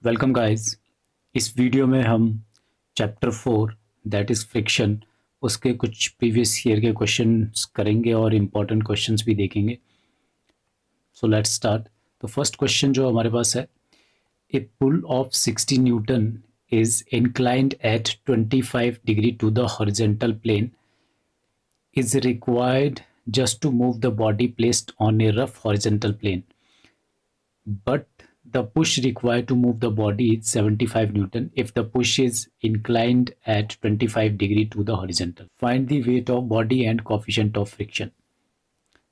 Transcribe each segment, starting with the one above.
Welcome guys. इस video में हम चैप्टर 4 दैट इज़ फ्रिक्शन उसके कुछ प्रीवियस ईयर के क्वेश्चंस करेंगे और इम्पोर्टेंट क्वेश्चंस भी देखेंगे। So let's start. तो फर्स्ट क्वेश्चन जो हमारे पास है, a pull of 60 newton is inclined at 25 degree to the horizontal plane is required just to move the body placed on a rough horizontal plane, but the push required to move the body is 75 Newton if the push is inclined at 25 degree to the horizontal. Find the weight of body and coefficient of friction.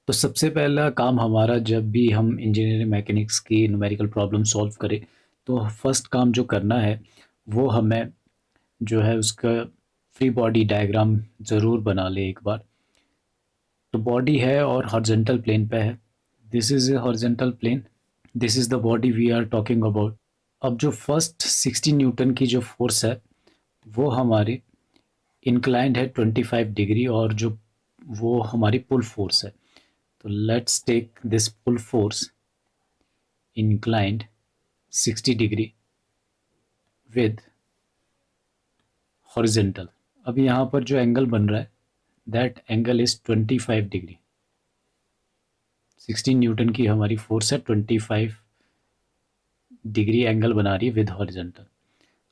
तो सबसे पहला काम हमारा जब भी हम engineering mechanics की numerical problem solve करें तो फर्स्ट काम जो करना है वो हमें जो है उसका फ्री बॉडी डायग्राम ज़रूर बना ले एक बार। तो बॉडी है और हॉरिजॉन्टल प्लेन पे है। This is a horizontal plane, this is the body we are talking about. अब जो फर्स्ट 60 न्यूटन की जो फोर्स है वो हमारी इंक्लाइंड है 25 डिग्री और जो वो हमारी पुल फोर्स है। तो let's take this pull force inclined 60 degree with horizontal. अब यहाँ पर जो एंगल बन रहा है that angle is 25 degree. 16 newton की हमारी फोर्स है, 25 डिग्री एंगल बना रही है विद हॉरिजेंटल।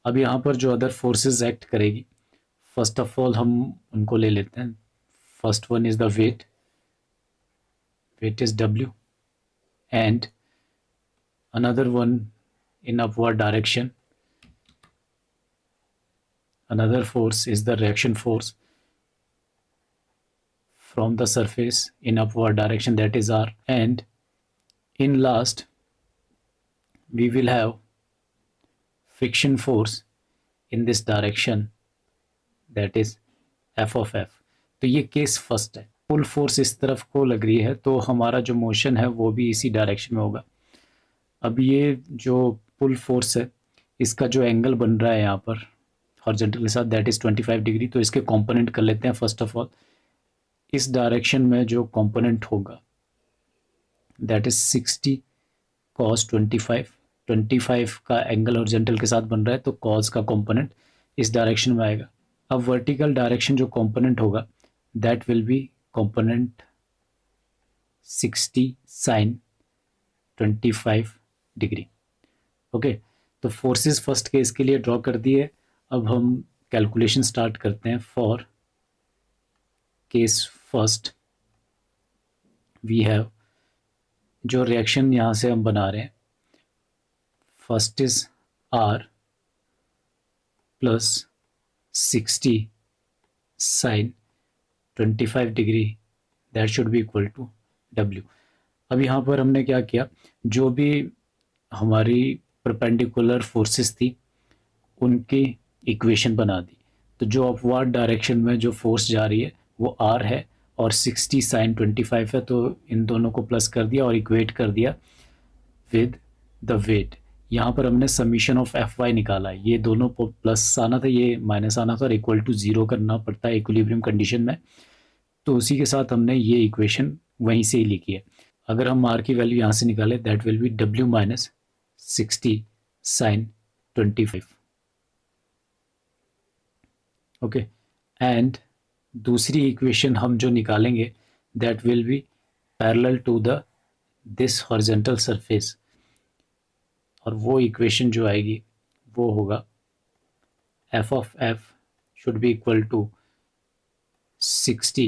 अब यहाँ पर जो अदर फोर्सेस एक्ट करेगी, फर्स्ट ऑफ ऑल हम उनको ले लेते हैं। First one is the weight, weight is W, and another one in upward direction. Another force is the reaction force from the surface in upward direction, that is R. And in last we will have friction force in this direction, that is F of F. तो ये case first है, पुल force इस तरफ को लग रही है तो हमारा जो मोशन है वो भी इसी डायरेक्शन में होगा। अब ये जो पुल फोर्स है इसका जो एंगल बन रहा है यहाँ पर हॉरिजॉन्टल के साथ दैट इज़ 25 डिग्री। तो इसके कंपोनेंट कर लेते हैं। फर्स्ट ऑफ ऑल इस डायरेक्शन में जो कंपोनेंट होगा दैट इज़ 60 cos 25। 25 का एंगल हॉरिजॉन्टल के साथ बन रहा है तो कॉस का कंपोनेंट इस डायरेक्शन में आएगा। अब वर्टिकल डायरेक्शन जो कंपोनेंट होगा that will B component 60 sin 25 degree. Okay, तो फोर्सेस फर्स्ट केस के लिए ड्रॉ कर दिए। अब हम कैलकुलेशन स्टार्ट करते हैं। For case first we have जो रिएक्शन यहाँ से हम बना रहे हैं, first is R plus 60 sine 25 degree that should be equal to W. अब यहाँ पर हमने क्या किया, जो भी हमारी परपेंडिकुलर फोर्सेस थी उनकी इक्वेशन बना दी। तो जो अपवर्ड डायरेक्शन में जो फोर्स जा रही है वो आर है और 60 साइन 25 है, तो इन दोनों को प्लस कर दिया और इक्वेट कर दिया विद द वेट। यहाँ पर हमने समीशन ऑफ एफ वाई निकाला है, ये दोनों को प्लस आना था, ये माइनस आना था और इक्वल टू ज़ीरो करना पड़ता है इक्विलिब्रियम कंडीशन में। तो उसी के साथ हमने ये इक्वेशन वहीं से ही लिखी है। अगर हम आर की वैल्यू यहाँ से निकालें that will be W minus 60 sine 25। Okay, and दूसरी इक्वेशन हम जो निकालेंगे that will be parallel to the this horizontal surface, और वो इक्वेशन जो आएगी वो होगा F of F should be equal to 60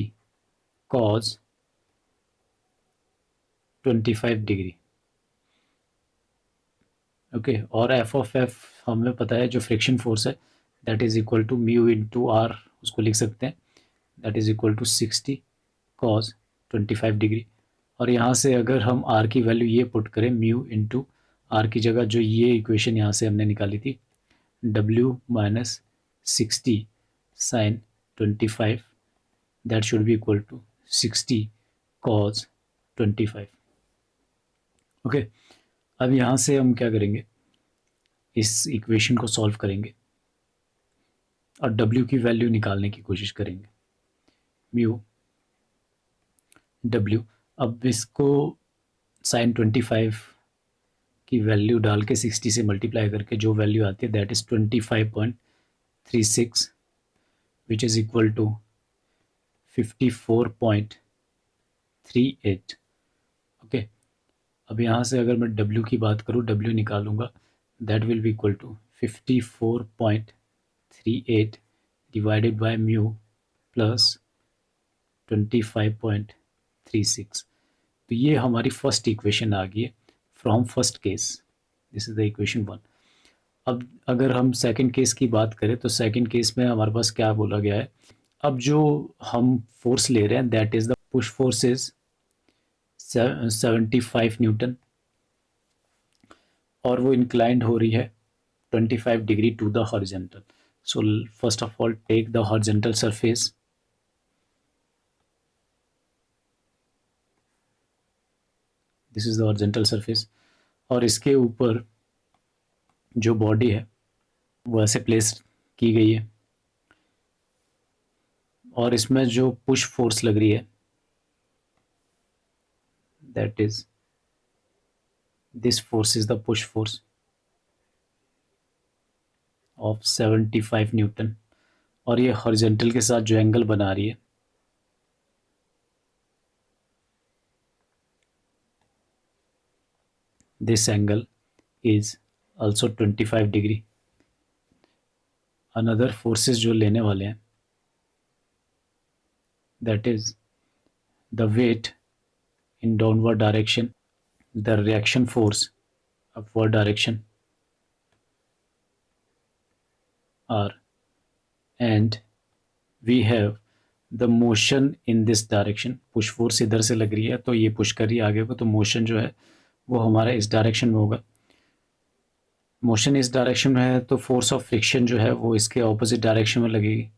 cos 25 degree. Okay, और एफ ऑफ एफ हमें पता है जो फ्रिक्शन फोर्स है that is equal to mu into R, उसको लिख सकते हैं that is equal to 60 cos 25 degree. और यहाँ से अगर हम आर की वैल्यू ये पुट करें म्यू इंटू आर की जगह जो ये इक्वेशन यहाँ से हमने निकाली थी W minus 60 sine 25 that should be equal to 60 cos 25। Okay, अब यहाँ से हम क्या करेंगे, इस इक्वेशन को सॉल्व करेंगे और W की वैल्यू निकालने की कोशिश करेंगे, म्यू W। अब इसको साइन 25 की वैल्यू डाल के 60 से मल्टीप्लाई करके जो वैल्यू आती है that is 25.36 which is equal to 54.38। Okay, अब यहाँ से अगर मैं W की बात करूँ, W निकालूंगा, that will be equal to 54.38 divided by mu plus 25.36। तो ये हमारी फर्स्ट इक्वेशन आ गई है from first case. This is the equation 1। अब अगर हम सेकंड केस की बात करें तो सेकंड केस में हमारे पास क्या बोला गया है, अब जो हम फोर्स ले रहे हैं that is the push force is 75 newton और वो इंक्लाइंड हो रही है 25 degree to the horizontal. So first of all take the horizontal surface, this is the horizontal surface, और इसके ऊपर जो बॉडी है वो ऐसे प्लेस की गई है और इसमें जो पुश फोर्स लग रही है that is this force is the push force of 75 newton, और ये हॉरिजॉन्टल के साथ जो एंगल बना रही है this angle is also 25 degree. Another forces जो लेने वाले हैं that is the weight in downward direction, the reaction force upward direction r, and we have the motion in this direction। Push force इधर से लग रही है तो ये पुश कर रही है आगे को, तो मोशन जो है वो हमारा इस डायरेक्शन में होगा। मोशन इस डायरेक्शन में है तो फोर्स ऑफ फ्रिक्शन जो है वो इसके ऑपोजिट डायरेक्शन में लगेगी।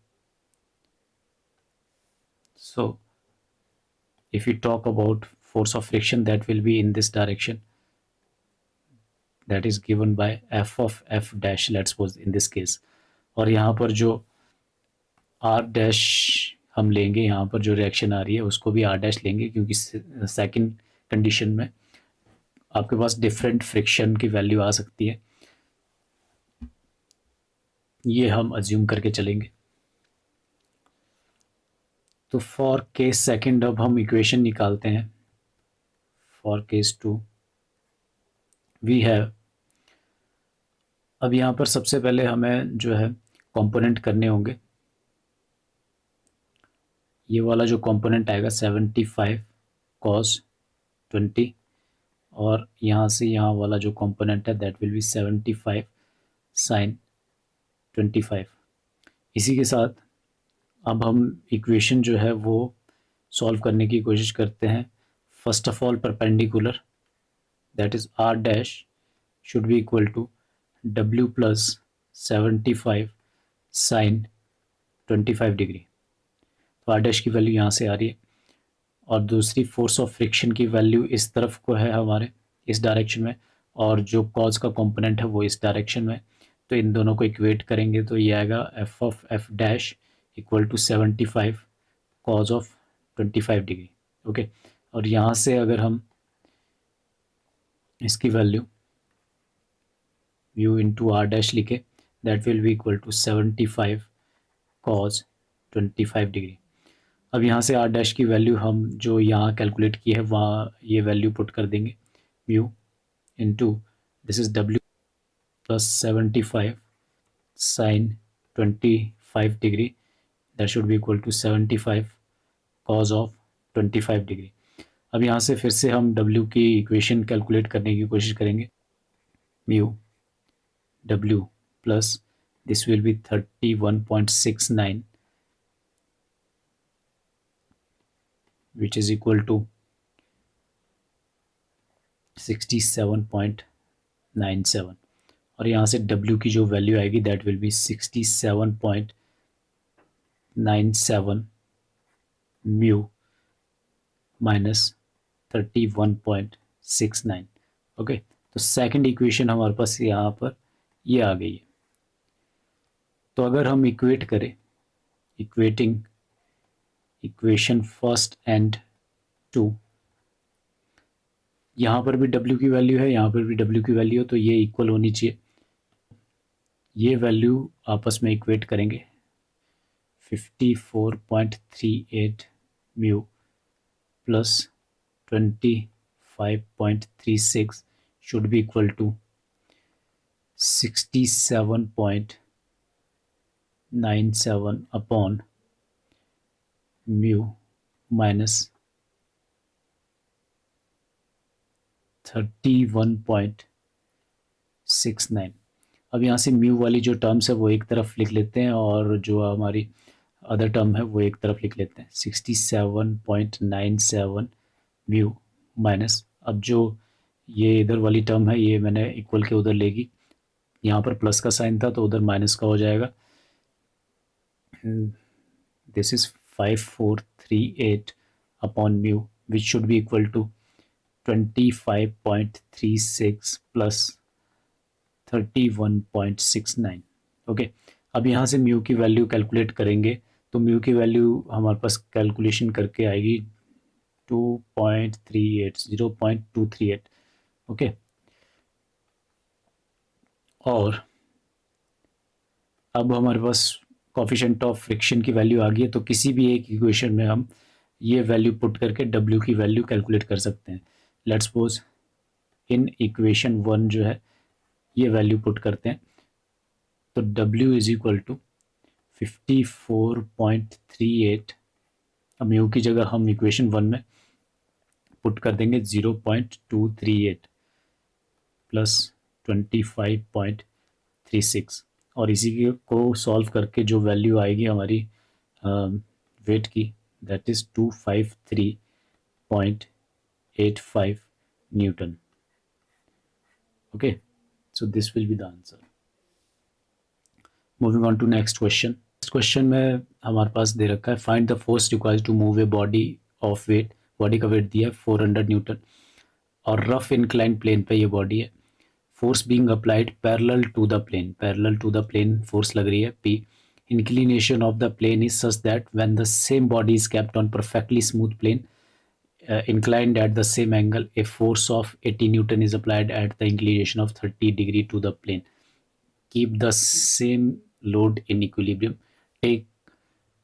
सो if you talk about force of friction that will be in this direction, that is given by f of f dash, let's suppose in this case। और यहाँ पर जो r डैश हम लेंगे, यहाँ पर जो रिएक्शन आ रही है उसको भी r डैश लेंगे क्योंकि सेकंड कंडीशन में आपके पास डिफरेंट फ्रिक्शन की वैल्यू आ सकती है, ये हम अज्यूम करके चलेंगे। तो फॉर केस सेकंड अब हम इक्वेशन निकालते हैं। फॉर केस 2 वी हैव, अब यहाँ पर सबसे पहले हमें जो है कंपोनेंट करने होंगे। ये वाला जो कंपोनेंट आएगा 75 कॉस 20, और यहाँ से यहाँ वाला जो कंपोनेंट है दैट विल बी 75 साइन 25। इसी के साथ अब हम इक्वेशन जो है वो सॉल्व करने की कोशिश करते हैं। First of all perpendicular, that is r dash should be equal to w plus 75 sine 25 degree. तो r डैश की वैल्यू यहाँ से आ रही है और दूसरी फोर्स ऑफ फ्रिक्शन की वैल्यू इस तरफ को है हमारे, इस डायरेक्शन में, और जो कॉज का कंपोनेंट है वो इस डायरेक्शन में। तो इन दोनों को इक्वेट करेंगे तो ये आएगा F of F dash equal to 75 cos of 25 degree. Okay, और यहाँ से अगर हम इसकी value U into R dash लिखे that will be equal to 75 cos 25 degree. अब यहाँ से आर डैश की वैल्यू हम जो यहाँ कैलकुलेट की है वहाँ ये वैल्यू पुट कर देंगे, mu into this is W plus 75 sine 25 degree, that should be equal to 75 cos of 25 degree. अब यहाँ से फिर से हम W की इक्वेशन कैलकुलेट करने की कोशिश करेंगे। Mu W plus this will be 31.69 which is equal to 67.97, और यहाँ से W की जो वैल्यू आएगी that will be 67.97 mu minus 31.69। Okay, तो सेकंड इक्वेशन हमारे पास यहाँ पर ये आ गई है। तो अगर हम इक्वेट करें, equating equation first and two, यहाँ पर भी W की वैल्यू है, यहाँ पर भी W की वैल्यू है, तो ये इक्वल होनी चाहिए। ये वैल्यू आपस में इक्वेट करेंगे 54.38 mu plus 25.36 should be equal to 67.97 upon mu minus 31.69। अब यहाँ से म्यू वाली जो टर्म्स है वो एक तरफ लिख लेते हैं और जो हमारी अदर टर्म है वो एक तरफ लिख लेते हैं। 67.97 म्यू माइनस, अब जो ये इधर वाली टर्म है ये मैंने इक्वल के उधर लेगी, यहाँ पर प्लस का साइन था तो उधर माइनस का हो जाएगा। This is 5438 upon mu which should be equal to 25.36 plus 31.69। Okay, अब यहाँ से म्यू की वैल्यू कैलकुलेट करेंगे तो म्यू की वैल्यू हमारे पास कैलकुलेशन करके आएगी 0.238। ओके, और अब हमारे पास कोफिशिएंट ऑफ फ्रिक्शन की वैल्यू आ गई है, तो किसी भी एक इक्वेशन में हम ये वैल्यू पुट करके W की वैल्यू कैलकुलेट कर सकते हैं। लेट्स सपोज इन इक्वेशन 1 जो है ये वैल्यू पुट करते हैं तो W इज इक्वल टू 54.38। अब म्यू की जगह हम इक्वेशन 1 में पुट कर देंगे 0.238 प्लस 25.36 और इसी को सॉल्व करके जो वैल्यू आएगी हमारी वेट की, that is 253.85 newton. Okay, so this will be the answer. Moving on to next question. Next question में हमारे पास दे रखा है find the force required to move a body of weight. Body का वेट दिया है 400 न्यूटन और रफ इंक्लाइन प्लेन पे ये बॉडी है। Force being applied parallel to the plane force लग रही है P। Inclination of the plane is such that when the same body is kept on perfectly smooth plane inclined at the same angle, a force of 80 Newton is applied at the inclination of 30 degree to the plane. Keep the same load in equilibrium. Take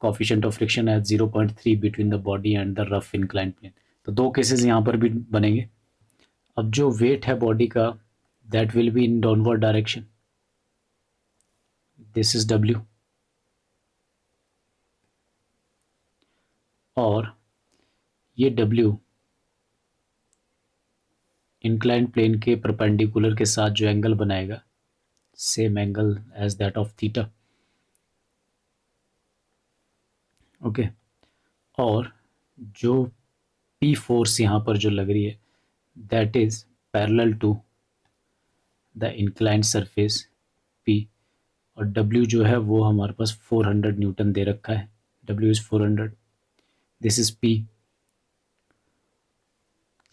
coefficient of friction as 0.3 between the body and the rough inclined plane. तो दो cases यहाँ पर भी बनेंगे। अब जो weight है body का that will be in downward direction, this is W, और ये W इंक्लाइंड प्लेन के परपेंडिकुलर के साथ जो एंगल बनाएगा same angle as that of theta. Okay, और जो P फोर्स यहाँ पर जो लग रही है that is parallel to the inclined surface P, और W जो है वो हमारे पास 400 न्यूटन दे रखा है। W is 400, this is P।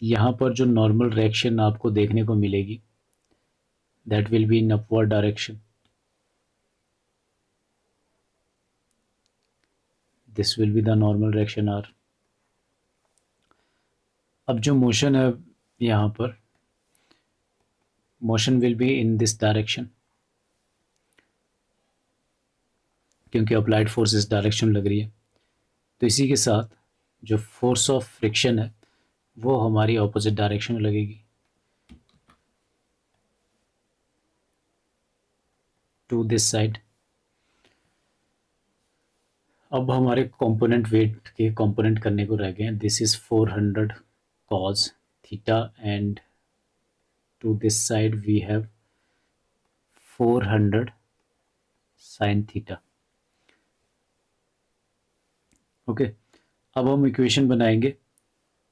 यहाँ पर जो नॉर्मल रिएक्शन आपको देखने को मिलेगी that will be in upward direction, this will be the normal reaction R। अब जो मोशन है यहाँ पर motion will be in this direction क्योंकि अप्लाइड फोर्स इस डायरेक्शन लग रही है, तो इसी के साथ जो फोर्स ऑफ फ्रिक्शन है वो हमारी ऑपोजिट डायरेक्शन में लगेगी टू दिस साइड। अब हमारे कंपोनेंट वेट के कंपोनेंट करने को रह गए हैं। This is 400 cos theta and to this side we have 400 sin theta. Okay, अब हम इक्वेशन बनाएंगे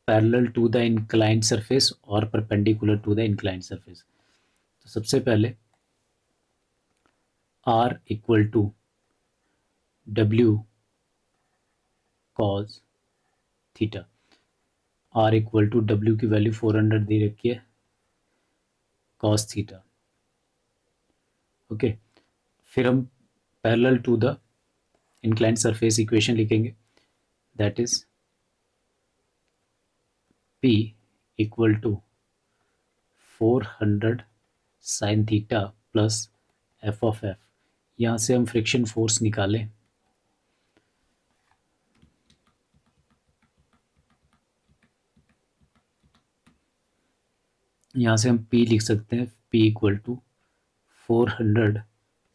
parallel to the inclined surface और perpendicular to the inclined surface. तो सबसे पहले R equal to W cos theta. R equal to W की value 400 दे रखी है cos थीटा। ओके, फिर हम parallel to the inclined surface equation लिखेंगे that is P equal to 400 sine theta plus F of F. यहाँ से हम फ्रिक्शन फोर्स निकालें, यहाँ से हम P लिख सकते हैं, P equal to 400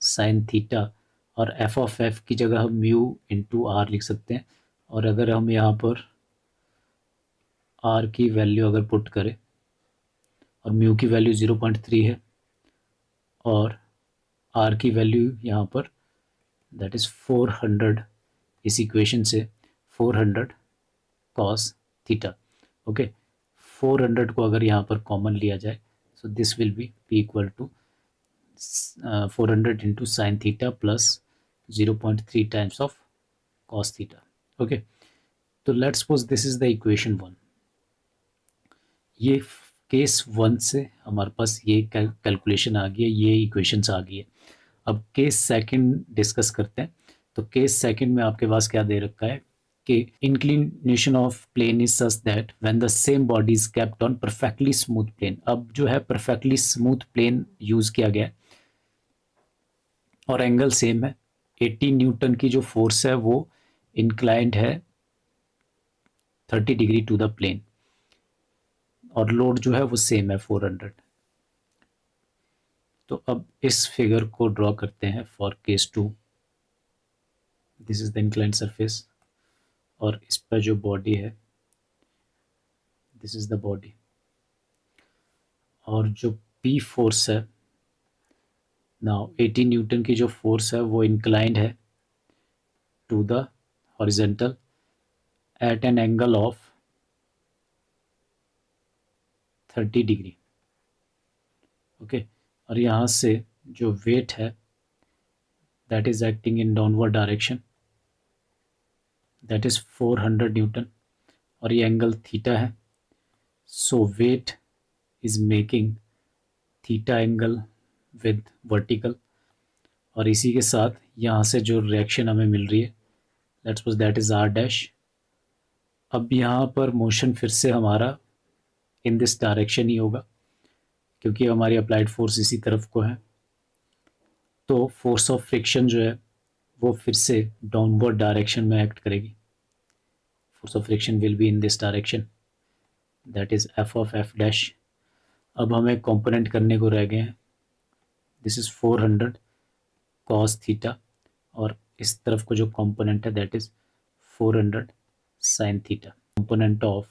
sine theta, और एफ ऑफ एफ की जगह हम म्यू इंटू आर लिख सकते हैं। और अगर हम यहाँ पर आर की वैल्यू अगर पुट करें, और म्यू की वैल्यू 0.3 है और आर की वैल्यू यहाँ पर दैट इज़ 400, इस इक्वेशन से 400 कॉस थीटा। ओके, 400 को अगर यहाँ पर कॉमन लिया जाए, so this will be P equal to 400 into sine theta plus 0.3 times of cos theta. Okay, तो let's suppose this is the equation 1। ये केस 1 से हमारे पास ये कैलकुलेशन आ गई है, ये इक्वेशंस आ गई है। अब केस सेकंड डिस्कस करते हैं। तो केस सेकंड में आपके पास क्या दे रखा है कि inclination of plane is such that when the same body is kept on perfectly smooth plane. अब जो है परफेक्टली स्मूथ प्लेन यूज किया गया है और एंगल सेम है। 80 न्यूटन की जो फोर्स है वो इंक्लाइंड है 30 डिग्री टू द प्लेन, और लोड जो है वो सेम है 400। तो अब इस फिगर को ड्रॉ करते हैं for case 2। This is the inclined surface, और इस पर जो बॉडी है, दिस इज द बॉडी, और जो P फोर्स है, नाउ 80 न्यूटन की जो फोर्स है वो इंक्लाइंड है to the horizontal at an angle of 30 degree. Okay, और यहाँ से जो वेट है that is acting in downward direction, that is 400 newton, और ये एंगल थीटा है। So weight is making theta angle with vertical, और इसी के साथ यहाँ से जो रिएक्शन हमें मिल रही है let's suppose that is R dash. अब यहाँ पर मोशन फिर से हमारा इन दिस डायरेक्शन ही होगा क्योंकि हमारी अप्लाइड फोर्स इसी तरफ को है। तो फोर्स ऑफ फ्रिक्शन जो है वो फिर से डाउनवर्ड डायरेक्शन में एक्ट करेगी। Force of friction will be in this direction, that is F of F dash. अब हमें कंपोनेंट करने को रह गए हैं, दिस इज 400 कॉस थीटा, और इस तरफ को जो कंपोनेंट है that is 400 sine theta. Component of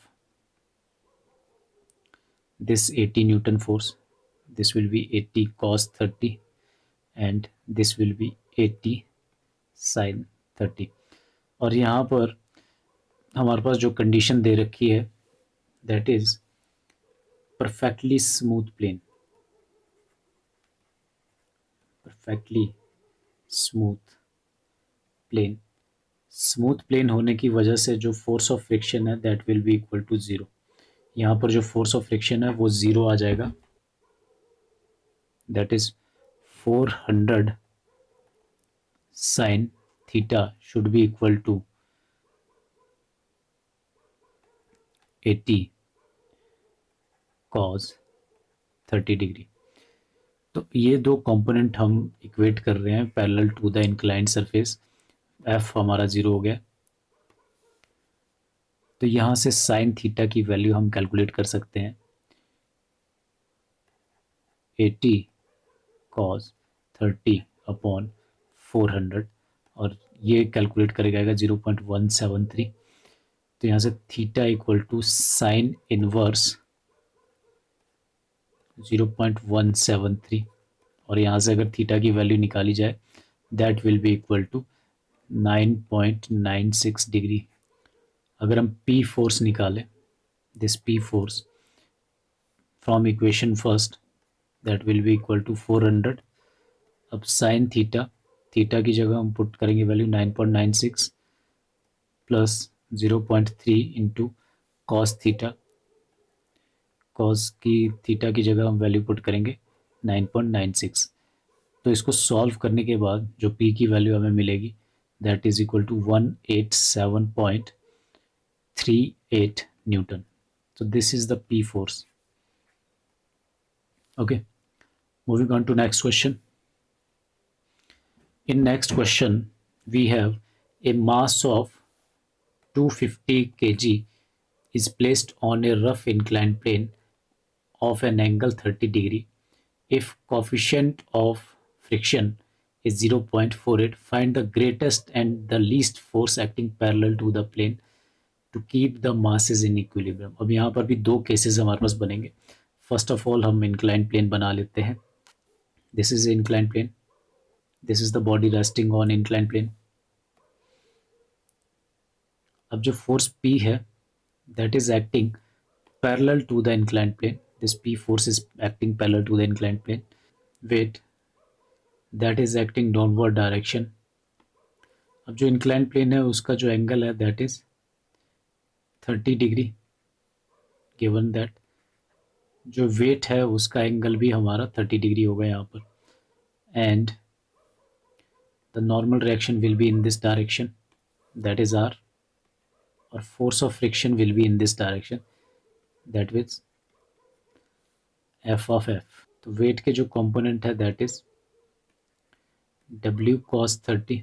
this 80 Newton force, this will be 80 cos 30 and this will be 80 sin 30। और यहाँ पर हमारे पास जो कंडीशन दे रखी है that is perfectly smooth plane, perfectly smooth plane. Smooth plane होने की वजह से जो फोर्स ऑफ फ्रिक्शन है that will be equal to 0। यहाँ पर जो फोर्स ऑफ फ्रिक्शन है वो 0 आ जाएगा, that is 400 sin theta should be equal to 80 cos 30 degree. तो ये दो कंपोनेंट हम इक्वेट कर रहे हैं parallel to the inclined surface. F हमारा 0 हो गया, तो यहाँ से साइन थीटा की वैल्यू हम कैलकुलेट कर सकते हैं 80 cos 30 अपॉन 400, और ये कैलकुलेट करेगा 0.173। तो यहाँ से theta equal to sine inverse 0.173, और यहाँ से अगर थीटा की वैल्यू निकाली जाए that will be equal to 9.96 degree. अगर हम P फोर्स निकालें, this P force from equation first that will be equal to 400। अब साइन थीटा, थीटा की जगह हम पुट करेंगे value 9.96 plus 0.3 into cos theta, cos की थीटा की जगह हम वैल्यू पुट करेंगे 9.96। तो इसको सॉल्व करने के बाद जो P की वैल्यू हमें मिलेगी that is equal to 187.38 newton. तो this is the P force. Okay, moving on to next question. In next question, we have a mass of 250 kg is placed on a rough inclined plane of an angle 30 degree. If coefficient of friction is 0.48, find the greatest and the least force acting parallel to the plane to keep the masses in equilibrium. अब यहाँ पर भी दो cases हमारे पास बनेंगे. First of all हम incline plane बना लेते हैं. This is incline plane. This is the body resting on incline plane. अब जो फोर्स P है that is acting parallel to the inclined plane. This P force is acting parallel to the inclined plane. Weight that is acting downward direction. अब जो inclined plane है उसका जो angle है that is 30 degree. Given that जो weight है उसका angle भी हमारा 30 degree होगा यहाँ पर. And the normal reaction will be in this direction, that is R, or force of friction will be in this direction, that is F of F. तो weight के जो component है that is W cos 30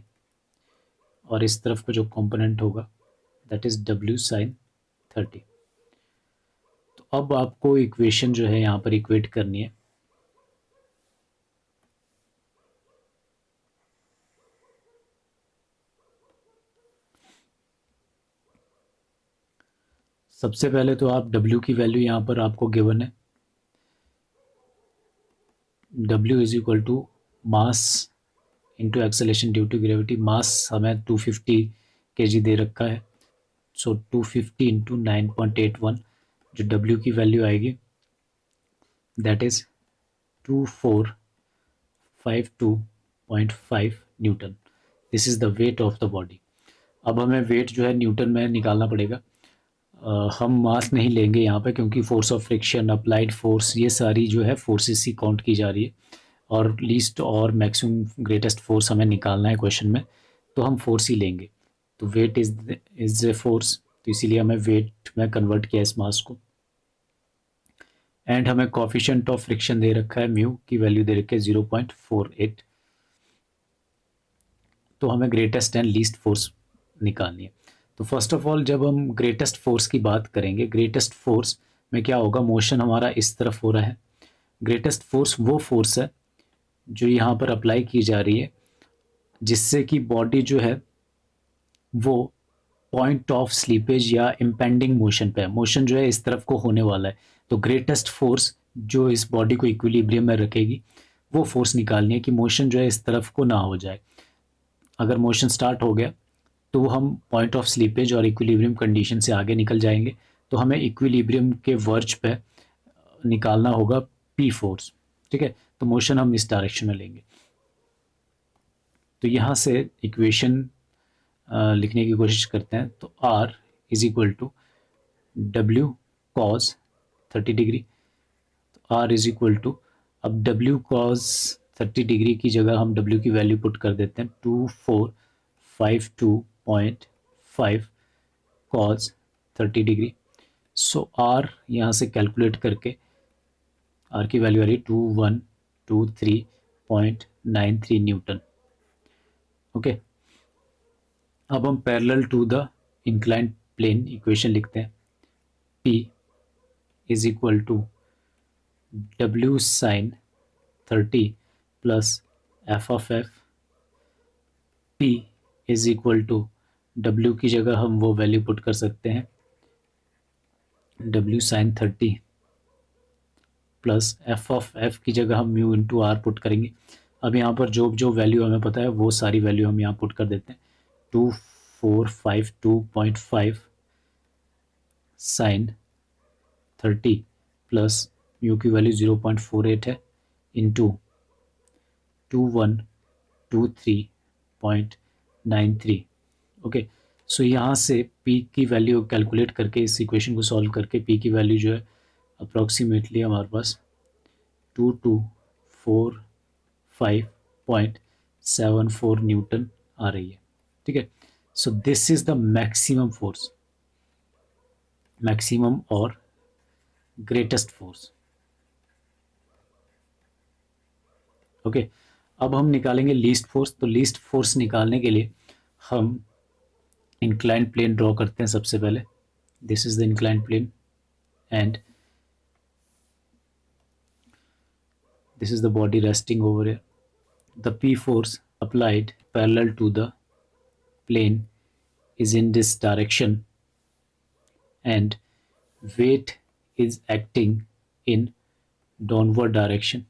और इस तरफ का जो component होगा दैट इज W sin 30. तो अब आपको इक्वेशन जो है यहाँ पर इक्वेट करनी है. सबसे पहले तो आप W की वैल्यू यहाँ पर आपको गिवन है. W is equal to mass into acceleration due to gravity. Mass हमें 250 kg दे रखा है. सो 250 इंटू 9.81 जो W की वैल्यू आएगी that is 2452.5 Newton. This is the weight of the body. अब हमें वेट जो है न्यूटन में निकालना पड़ेगा. हम मास नहीं लेंगे यहाँ पे क्योंकि force of friction, applied force, ये सारी जो है फोर्सेस ही काउंट की जा रही है और लीस्ट और मैक्सिमम ग्रेटेस्ट फोर्स हमें निकालना है क्वेश्चन में, तो हम फोर्स ही लेंगे. तो वेट इज ए फोर्स, तो इसीलिए हमें वेट में कन्वर्ट किया इस मास को. एंड हमें कोफिशिएंट ऑफ फ्रिक्शन दे रखा है, म्यू की वैल्यू दे रखी है 0.48. तो हमें ग्रेटेस्ट एंड लीस्ट फोर्स निकालनी है. तो फर्स्ट ऑफ ऑल जब हम ग्रेटेस्ट फोर्स की बात करेंगे, ग्रेटेस्ट फोर्स में क्या होगा, मोशन हमारा इस तरफ हो रहा है. ग्रेटेस्ट फोर्स वो फोर्स है जो यहाँ पर अप्लाई की जा रही है जिससे कि बॉडी जो है वो पॉइंट ऑफ स्लीपेज या इम्पेंडिंग मोशन पे है. मोशन जो है इस तरफ को होने वाला है. तो ग्रेटेस्ट फोर्स जो इस बॉडी को इक्विलिब्रियम में रखेगी वो फोर्स निकालनी है कि मोशन जो है इस तरफ को ना हो जाए. अगर मोशन स्टार्ट हो गया तो हम पॉइंट ऑफ स्लीपेज और इक्विलिब्रियम कंडीशन से आगे निकल जाएंगे. तो हमें इक्विलिब्रियम के वर्ज पे निकालना होगा पी फोर्स. ठीक है, तो मोशन हम इस डायरेक्शन में लेंगे. तो यहाँ से इक्वेशन लिखने की कोशिश करते हैं. तो R is equal to W cos 30 degree. तो आर इज इक्वल टू, अब डब्ल्यू कॉज 30 डिग्री की जगह हम डब्ल्यू की वैल्यू पुट कर देते हैं 2452.5 कॉज 30 डिग्री. सो आर यहाँ से कैलकुलेट करके आर की वैल्यू आ रही 2123.93 न्यूटन. ओके, अब हम parallel to the inclined plane equation लिखते हैं. P is equal to W sine 30 plus F of F. P is equal to W की जगह हम वो वैल्यू पुट कर सकते हैं W sine 30 plus F of F की जगह हम म्यू इंटू आर पुट करेंगे. अब यहाँ पर जो जो वैल्यू हमें पता है वो सारी वैल्यू हम यहाँ पुट कर देते हैं. 2452.5 साइन 30 प्लस म्यू की वैल्यू 0.48 है इंटू 2123.93. ओके, सो यहाँ से P की वैल्यू कैलकुलेट करके इस इक्वेशन को सॉल्व करके P की वैल्यू जो है अप्रॉक्सीमेटली हमारे पास 2245.74 न्यूटन आ रही है. ठीक है, so this is the maximum force, maximum और ग्रेटेस्ट फोर्स. ओके, अब हम निकालेंगे लीस्ट फोर्स। तो लीस्ट फोर्स निकालने के लिए हम इंक्लाइंड प्लेन ड्रॉ करते हैं सबसे पहले। This is the inclined plane and this is the body resting over here. The P force applied parallel to the plane is in this direction and weight is acting in downward direction.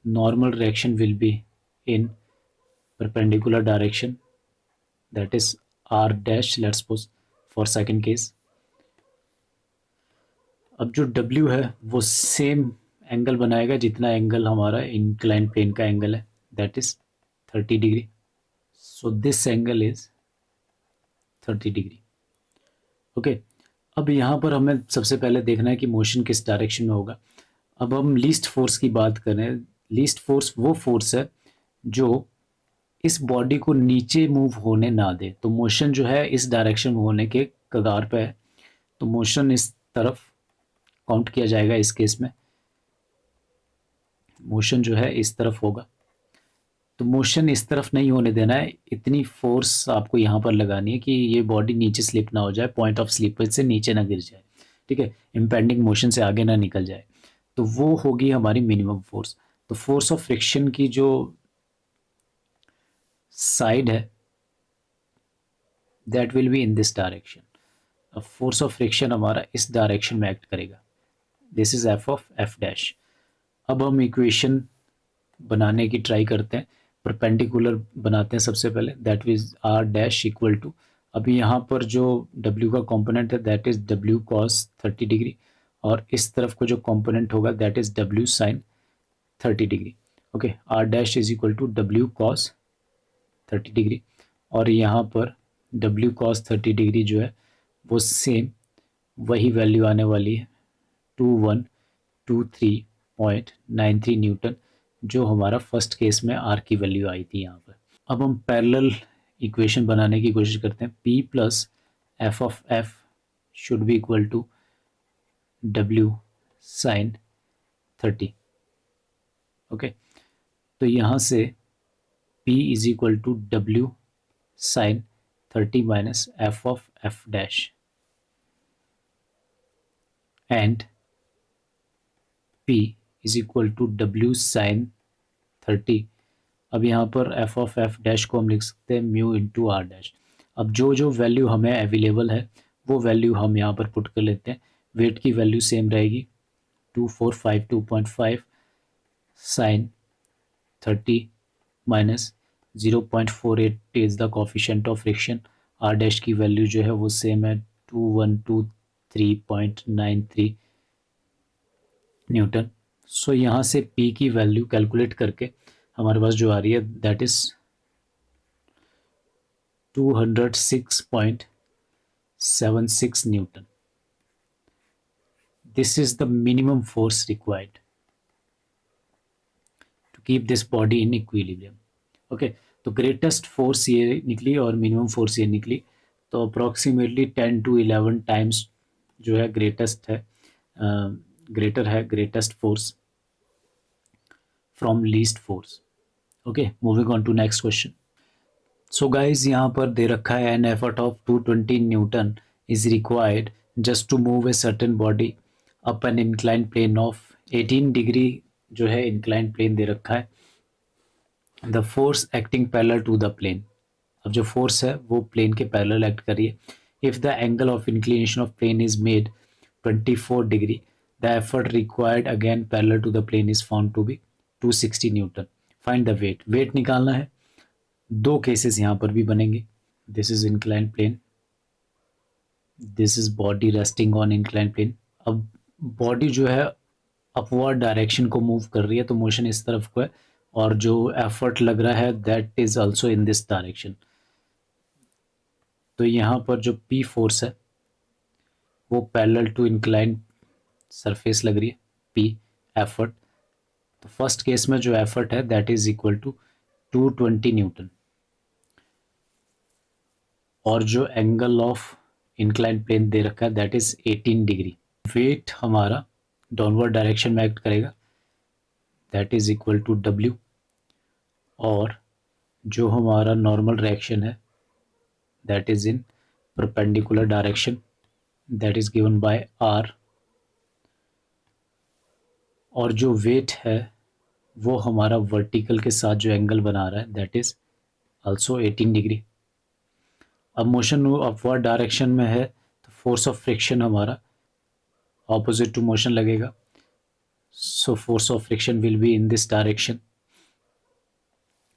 Normal reaction will be in perpendicular direction, that is R dash, let's suppose for second case. अब जो W है वो same angle बनाएगा जितना angle हमारा incline plane का angle है, that is 30 degree. So this angle is 30 degree. Okay, अब यहाँ पर हमें सबसे पहले देखना है कि मोशन किस डायरेक्शन में होगा. अब हम लीस्ट फोर्स की बात करें. लीस्ट फोर्स वो फोर्स है जो इस बॉडी को नीचे मूव होने ना दे. तो मोशन जो है इस डायरेक्शन में होने के कगार पे है, तो मोशन इस तरफ काउंट किया जाएगा. इस केस में मोशन जो है इस तरफ होगा. तो मोशन इस तरफ नहीं होने देना है. इतनी फोर्स आपको यहाँ पर लगानी है कि ये बॉडी नीचे स्लिप ना हो जाए, पॉइंट ऑफ स्लिपेज से नीचे ना गिर जाए, ठीक है, इम्पेंडिंग मोशन से आगे ना निकल जाए. तो वो होगी हमारी मिनिमम फोर्स. तो फोर्स ऑफ फ्रिक्शन की जो साइड है that will be in this direction. अब फोर्स ऑफ फ्रिक्शन हमारा इस डायरेक्शन में एक्ट करेगा. This is F of F dash. अब हम इक्वेशन बनाने की ट्राई करते हैं. परपेंडिकुलर बनाते हैं सबसे पहले, that is R dash equal to, अभी यहाँ पर जो W का कंपोनेंट है that is W cos 30 degree, और इस तरफ को जो कंपोनेंट होगा that is W sin 30 degree. Okay, R dash is equal to W cos 30 degree, और यहाँ पर W cos 30 डिग्री जो है वो सेम वही वैल्यू आने वाली है 2123.93 न्यूटन, जो हमारा फर्स्ट केस में आर की वैल्यू आई थी यहाँ पर. अब हम पैरेलल इक्वेशन बनाने की कोशिश करते हैं. P plus F of F should be equal to W sine 30. Okay, तो यहाँ से P is equal to W sine 30 minus F of F dash and P is equal to W sine 30. अब यहाँ पर एफ ऑफ एफ डैश को हम लिख सकते हैं म्यू इंटू आर डैश. अब जो जो वैल्यू हमें अवेलेबल है वो वैल्यू हम यहाँ पर पुट कर लेते हैं. वेट की वैल्यू सेम रहेगी 2452.5 sine 30 minus 0.48 is the coefficient of friction. R dash की वैल्यू जो है वो सेम है 2123.93 न्यूटन. सो यहाँ से P की वैल्यू कैलकुलेट करके हमारे पास जो आ रही है that is 206.76 newton. This is the minimum force required to keep this body in equilibrium. Okay, तो ग्रेटेस्ट फोर्स ये निकली और मिनिमम फोर्स ये निकली. तो अप्रॉक्सीमेटली 10 to 11 टाइम्स जो है ग्रेटेस्ट है, ग्रेटर है greatest force from least force. Okay, moving on to next question. So guys यहाँ पर दे रखा है an effort of 220 newton is required just to move a certain body up an incline plane of 18 degree जो है incline plane दे रखा है. The force acting parallel to the plane. अब जो फोर्स है वो प्लेन के पैरेलल एक्ट करिए. If the angle of inclination of plane is made 24 degree, the effort required again parallel to the plane is found to be 260 newton. Find the weight. Weight निकालना है. दो cases यहाँ पर भी बनेंगे. This is incline plane, this is body resting on incline plane. अब body जो है अपवर्ड डायरेक्शन को मूव कर रही है, तो मोशन इस तरफ को है, और जो एफर्ट लग रहा है that is also in this direction. तो यहाँ पर जो P फोर्स है वो पैरेलल टू इंक्लाइन सरफेस लग रही है, P एफर्ट. तो फर्स्ट केस में जो एफर्ट है that is equal to 220 newton, और जो एंगल ऑफ इंक्लाइन प्लेन दे रखा है दैट इज 18 डिग्री. वेट हमारा डाउनवर्ड डायरेक्शन में एक्ट करेगा, that is equal to W और जो हमारा नॉर्मल रिएक्शन है that is in perpendicular direction, that is given by R, और जो वेट है वो हमारा वर्टिकल के साथ जो एंगल बना रहा है दैट इज़ आल्सो 18 डिग्री। अब मोशन अपवर्ड डायरेक्शन में है तो फोर्स ऑफ फ्रिक्शन हमारा ऑपोजिट टू मोशन लगेगा, so force of friction will be in this direction.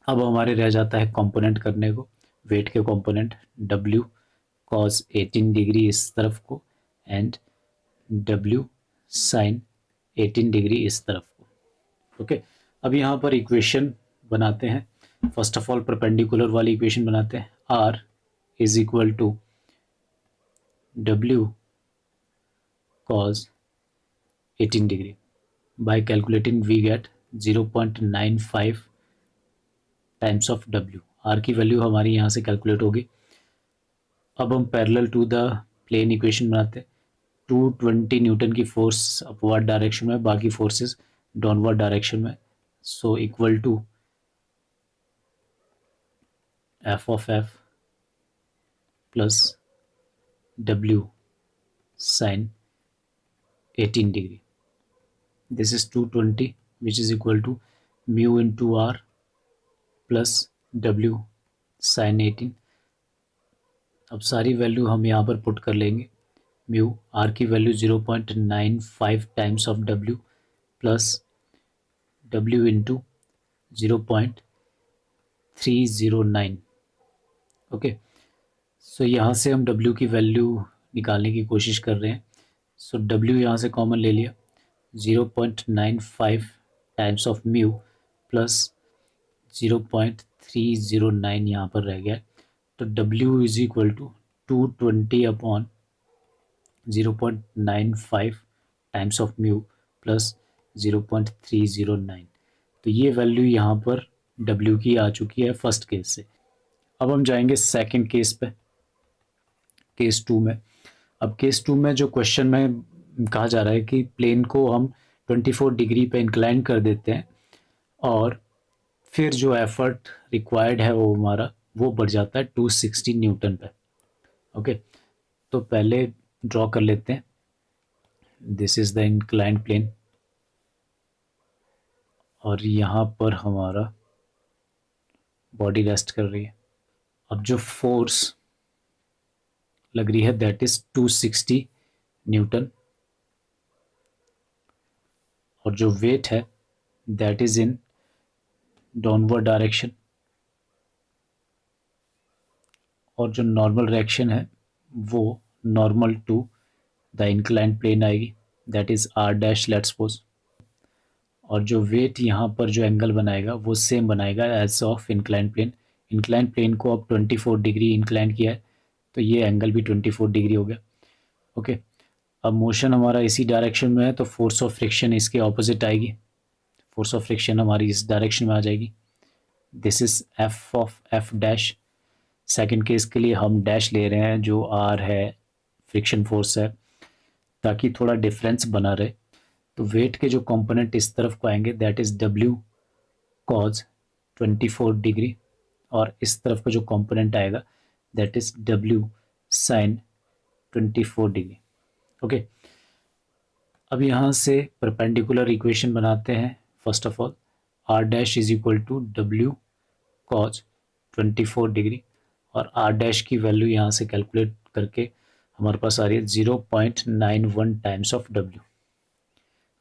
अब हमारे रह जाता है कंपोनेंट करने को, वेट के कंपोनेंट W cos 18 डिग्री इस तरफ को एंड W sin 18 डिग्री इस तरफ को। ओके, अब यहाँ पर इक्वेशन बनाते हैं। फर्स्ट ऑफ ऑल परपेंडिकुलर वाली इक्वेशन बनाते हैं। R is equal to W cos 18 degree. By calculating we get 0.95 times of W। R की वैल्यू हमारी यहाँ से कैलकुलेट होगी। अब हम parallel to the plane equation बनाते हैं। 220 न्यूटन की फोर्स अपवर्ड डायरेक्शन में, बाकी फोर्सेस डाउनवर्ड डायरेक्शन में, so equal to F of F plus W sin 18 degree. This is 220 which is equal to mu into R plus W sin 18। अब सारी value हम यहाँ पर पुट कर लेंगे। म्यू आर की value 0.95 times of W plus W into 0.309। Okay, so यहाँ से हम W की वैल्यू निकालने की कोशिश कर रहे हैं। सो W यहाँ से कॉमन ले लिया, 0.95 टाइम्स ऑफ म्यू प्लस 0.309 यहाँ पर रह गया। तो W is equal to 220 upon 0.95 times of mu plus 0.309। तो ये वैल्यू यहाँ पर W की आ चुकी है फर्स्ट केस से। अब हम जाएंगे सेकंड केस पे, केस 2 में। अब केस 2 में जो क्वेश्चन में कहा जा रहा है कि प्लेन को हम 24 डिग्री पे इंक्लाइन कर देते हैं और फिर जो एफर्ट रिक्वायर्ड है वो हमारा वो बढ़ जाता है 260 न्यूटन पे। ओके, तो पहले ड्रॉ कर लेते हैं। This is the inclined plane और यहाँ पर हमारा बॉडी रेस्ट कर रही है। अब जो फोर्स लग रही है दैट इज 260 न्यूटन और जो वेट है that is in downward direction और जो नॉर्मल रिएक्शन है वो normal to the inclined plane आएगी, that is R dash let's suppose. और जो वेट यहाँ पर जो एंगल बनाएगा वो सेम बनाएगा edge of inclined plane. Inclined plane को अब 24 डिग्री इंक्लाइन किया है तो ये एंगल भी 24 डिग्री हो गया। ओके, अब मोशन हमारा इसी डायरेक्शन में है तो फोर्स ऑफ फ्रिक्शन इसके ऑपोजिट आएगी। फोर्स ऑफ फ्रिक्शन हमारी इस डायरेक्शन में आ जाएगी। This is F of F dash. Second case के लिए हम डैश ले रहे हैं, जो R है फ्रिक्शन फोर्स है, ताकि थोड़ा डिफरेंस बना रहे। तो वेट के जो कंपोनेंट इस तरफ को आएंगे that is W cos 24 degree और इस तरफ का जो कंपोनेंट आएगा that is W sin 24 degree. Okay, अब यहाँ से परपेंडिकुलर इक्वेशन बनाते हैं। First of all R dash is equal to W cos 24 degree और R डैश की वैल्यू यहाँ से कैलकुलेट करके हमारे पास आ रही है 0.91 टाइम्स ऑफ W।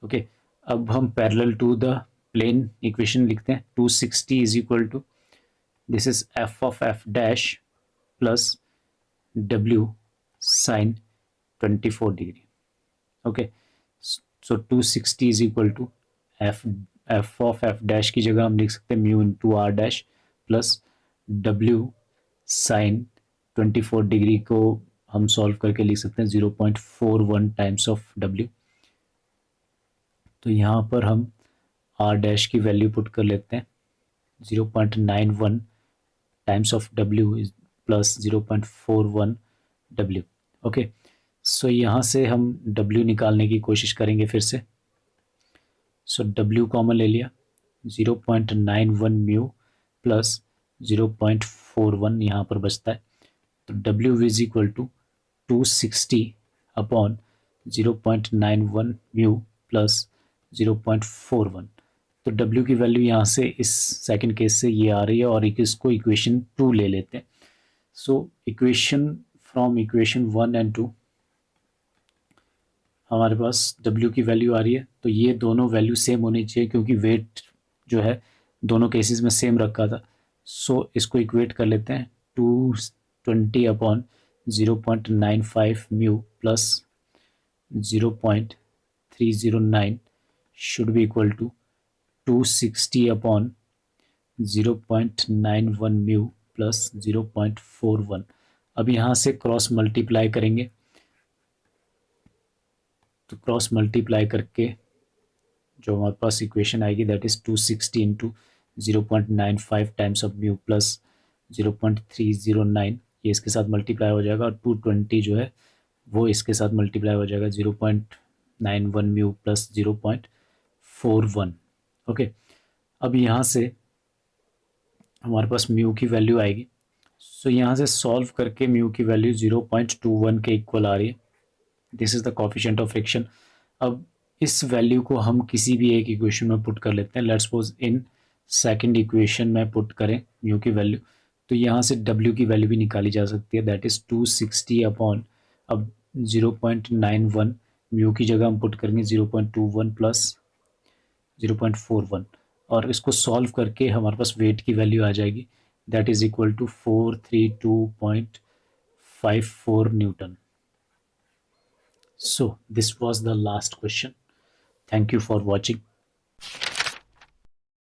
ओके, अब हम parallel to the plane equation लिखते हैं। 260 is equal to this is F of F dash plus W sin 24 degree. Okay, so 260 is equal to F of F dash की जगह हम लिख सकते हैं mu into R dash plus W sin 24 degree को हम सॉल्व करके लिख सकते हैं 0.41 टाइम्स ऑफ W। तो यहाँ पर हम R डैश की वैल्यू पुट कर लेते हैं 0.91 times of W is plus 0.41 W। Okay, so यहाँ से हम W निकालने की कोशिश करेंगे फिर से। सो W कॉमन ले लिया, 0.91 म्यू प्लस 0.41 यहाँ पर बचता है। तो W is equal to 260 upon 0.91 mu plus 0.41। तो W की वैल्यू यहाँ से इस सेकंड केस से ये आ रही है और इसको इक्वेशन 2 ले लेते हैं। So equation from equation 1 and 2 हमारे पास W की वैल्यू आ रही है। तो ये दोनों वैल्यू सेम होनी चाहिए क्योंकि वेट जो है दोनों केसेस में सेम रखा था। सो इसको इक्वेट कर लेते हैं 220 upon 0.95 mu plus 0.309 should be equal to 260 upon 0.91 mu plus 0.41। अब यहाँ से क्रॉस मल्टीप्लाई करेंगे तो क्रॉस मल्टीप्लाई करके जो हमारे पास इक्वेशन आएगी that is 260 into 0.95 times of mu plus 0.309 ये इसके साथ मल्टीप्लाई हो जाएगा और 220 जो है वो इसके साथ मल्टीप्लाई हो जाएगा 0.91 म्यू प्लस 0.41। ओके, अब यहाँ से हमारे पास म्यू की वैल्यू आएगी। सो यहाँ से सॉल्व करके म्यू की वैल्यू 0.21 के इक्वल आ रही है। This is the coefficient of friction. अब इस वैल्यू को हम किसी भी एक इक्वेशन में पुट कर लेते हैं। Let's suppose in second equation में पुट करें म्यू की वैल्यू, तो यहाँ से डब्ल्यू की वैल्यू भी निकाली जा सकती है दैट इज़ 260 अपॉन अब 0.91 म्यू की जगह हम पुट करेंगे 0.21 प्लस 0.41 और इसको सॉल्व करके हमारे पास वेट की वैल्यू आ जाएगी that is equal to 432.54 newton. So this was the last question. Thank you for watching.